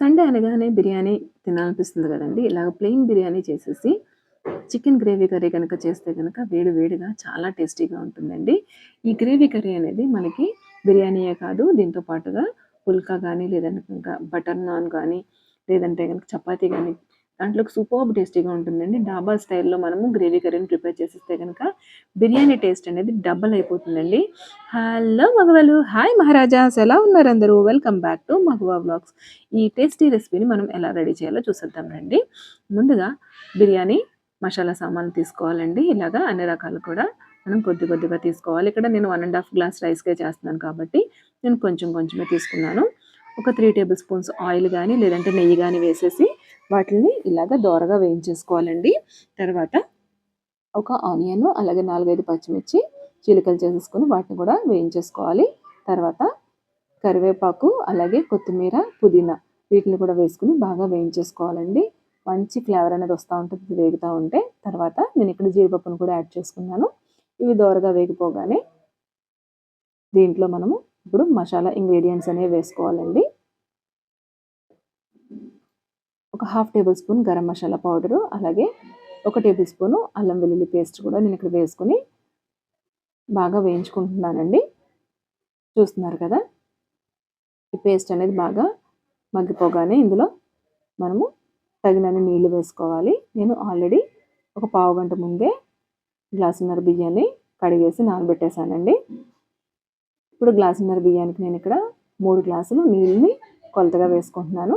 Sunday అనగానే బిర్యానీ తినాలనిపిస్తుంది కదండీ! ఇలాగ ప్లెయిన్ బిర్యానీ చేసేసి చికెన్ గ్రేవీ కర్రీ గనక చేస్తే గనక వేడి వేడిగా చాలా టేస్టీగా ఉంటుందండి. ఈ గ్రేవీ కర్రీ అనేది మనకి బిర్యానీయే కాదు, దీంతో పాటుగా పుల్కా గానీ, లేదంటే ఇంకా బటర్ నాన్ గానీ, లేదంటే గనక చపాతీ గానీ, దాంట్లోకి సూపర్బ్ టేస్టీగా ఉంటుందండి. డాబా స్టైల్‌లో మనము గ్రేవీ కర్రీని ప్రిపేర్ చేసేస్తే గనక బిర్యానీ టేస్ట్ అనేది డబుల్ అయిపోతుందండి. హలో మగవాళ్ళు, హాయ్ మహారాజాస్, ఎలా ఉన్నారందరూ? వెల్కమ్ బ్యాక్ టు మగువా వ్లాగ్స్. ఈ టేస్టీ రెసిపీని మనం ఎలా రెడీ చేయాలో చూసేద్దాం రండి. ముందుగా బిర్యానీ మసాలా సామాన్లు తీసుకోవాలండి. ఇలాగా అన్ని రకాలు కూడా మనం కొద్ది కొద్దిగా తీసుకోవాలి. ఇక్కడ నేను 1 ½ గ్లాస్ రైస్‌కే చేస్తున్నాను కాబట్టి నేను కొంచెం కొంచెమే తీసుకున్నాను. ఒక 3 టేబుల్ స్పూన్స్ ఆయిల్ గానీ, లేదంటే నెయ్యి గానీ వేసేసి వాటిని ఇలాగ దోరగా వేయించేసుకోవాలండి. తర్వాత ఒక ఆనియన్, అలాగే 4, 5 పచ్చిమిర్చి చీలికలు చేసేసుకొని వాటిని కూడా వేయించేసుకోవాలి. తర్వాత కరివేపాకు, అలాగే కొత్తిమీర, పుదీనా వీటిని కూడా వేసుకొని బాగా వేయించేసుకోవాలండి. మంచి ఫ్లేవర్ అనేది వస్తూ ఉంటుంది వేగుతూ ఉంటే. తర్వాత నేను ఇక్కడ జీడిపప్పును కూడా యాడ్ చేసుకున్నాను. ఇవి దోరగా వేగిపోగానే దీంట్లో మనము ఇప్పుడు మసాలా ఇంగ్రీడియంట్స్ అనేవి వేసుకోవాలండి. ఒక half table spoon garam masala powder, అలాగే 1 టేబుల్ స్పూను అల్లం వెల్లుల్లి పేస్ట్ కూడా నేను ఇక్కడ వేసుకొని బాగా వేయించుకుంటున్నానండి. చూస్తున్నారు కదా, ఈ పేస్ట్ అనేది బాగా మగ్గిపోగానే ఇందులో మనము తగినన్ని నీళ్లు వేసుకోవాలి. నేను ఆల్రెడీ ఒక పావు గంట ముందే గ్లాసున్నర బియ్యాన్ని కడిగేసి నానబెట్టేశానండి. ఇప్పుడు గ్లాసున్నర బియ్యానికి నేను ఇక్కడ 3 గ్లాసులు నీళ్ళని కొలతగా వేసుకుంటున్నాను.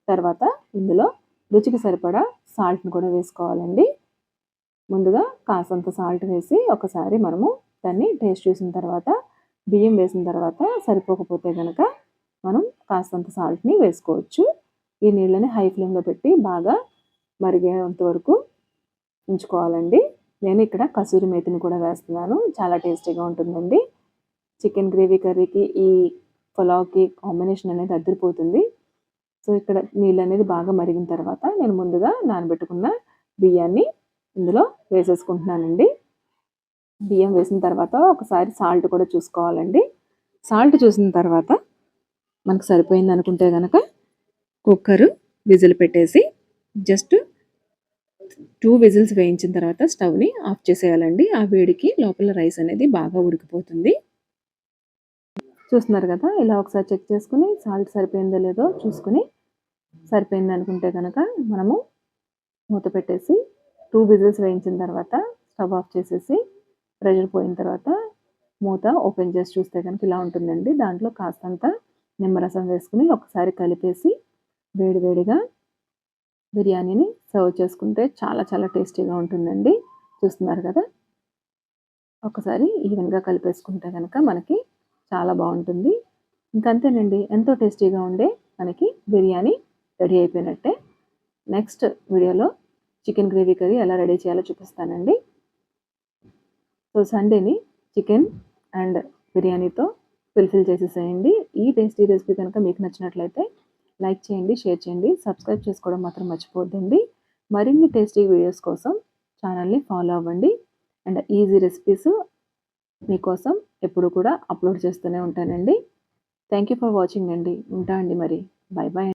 తర్వాత ఇందులో రుచికి సరిపడా సాల్ట్ని కూడా వేసుకోవాలండి. ముందుగా కాసంత సాల్ట్ వేసి ఒకసారి మనము దాన్ని టేస్ట్ చూసిన తర్వాత, బియ్యం వేసిన తర్వాత సరిపోకపోతే కనుక మనం కాసంత సాల్ట్ని వేసుకోవచ్చు. ఈ నీళ్ళని హై ఫ్లేమ్లో పెట్టి బాగా మరిగేంత వరకు ఉంచుకోవాలండి. నేను ఇక్కడ కసూరి మేతిని కూడా వేస్తున్నాను. చాలా టేస్టీగా ఉంటుందండి. చికెన్ గ్రేవీ కర్రీకి ఈ పులావ్కి కాంబినేషన్ అనేది అదిరిపోతుంది. సో ఇక్కడ నీళ్ళు అనేది బాగా మరిగిన తర్వాత నేను ముందుగా నానబెట్టుకున్న బియ్యాన్ని ఇందులో వేసేసుకుంటున్నానండి. బియ్యం వేసిన తర్వాత ఒకసారి సాల్ట్ కూడా చూసుకోవాలండి. సాల్ట్ చూసిన తర్వాత మనకు సరిపోయింది అనుకుంటే కనుక కుక్కరు విజిల్ పెట్టేసి జస్ట్ 2 విజిల్స్ వేయించిన తర్వాత స్టవ్ని ఆఫ్ చేసేయాలండి. ఆ వేడికి లోపల రైస్ అనేది బాగా ఉడికిపోతుంది. చూస్తున్నారు కదా, ఇలా ఒకసారి చెక్ చేసుకుని సాల్ట్ సరిపోయిందో లేదో చూసుకుని సరిపోయింది అనుకుంటే కనుక మనము మూత పెట్టేసి 2 విజిల్స్ వేయించిన తర్వాత స్టవ్ ఆఫ్ చేసేసి ప్రెషర్ పోయిన తర్వాత మూత ఓపెన్ చేసి చూస్తే కనుక ఇలా ఉంటుందండి. దాంట్లో కాస్తంత నిమ్మరసం వేసుకుని ఒకసారి కలిపేసి వేడివేడిగా బిర్యానీని సర్వ్ చేసుకుంటే చాలా చాలా టేస్టీగా ఉంటుందండి. చూస్తున్నారు కదా, ఒకసారి ఈవెన్గా కలిపేసుకుంటే కనుక మనకి చాలా బాగుంటుంది. ఇంకంతేనండి, ఎంతో టేస్టీగా ఉండే మనకి బిర్యానీ రెడీ అయిపోయినట్టే. నెక్స్ట్ వీడియోలో చికెన్ గ్రేవీ కర్రీ ఎలా రెడీ చేయాలో చూపిస్తానండి. సో సండేని చికెన్ అండ్ బిర్యానీతో ఫుల్ఫిల్ చేసేసేయండి. ఈ టేస్టీ రెసిపీ కనుక మీకు నచ్చినట్లయితే లైక్ చేయండి, షేర్ చేయండి, సబ్స్క్రైబ్ చేసుకోవడం మాత్రం మర్చిపోద్దండి. మరిన్ని టేస్టీ వీడియోస్ కోసం ఛానల్ని ఫాలో అవ్వండి. అండ్ ఈజీ రెసిపీస్ మీకోసం ఎప్పుడు కూడా అప్లోడ్ చేస్తూనే ఉంటానండి. థ్యాంక్ యూ ఫర్ వాచింగ్ అండి. ఉంటా అండి మరి. Bye bye.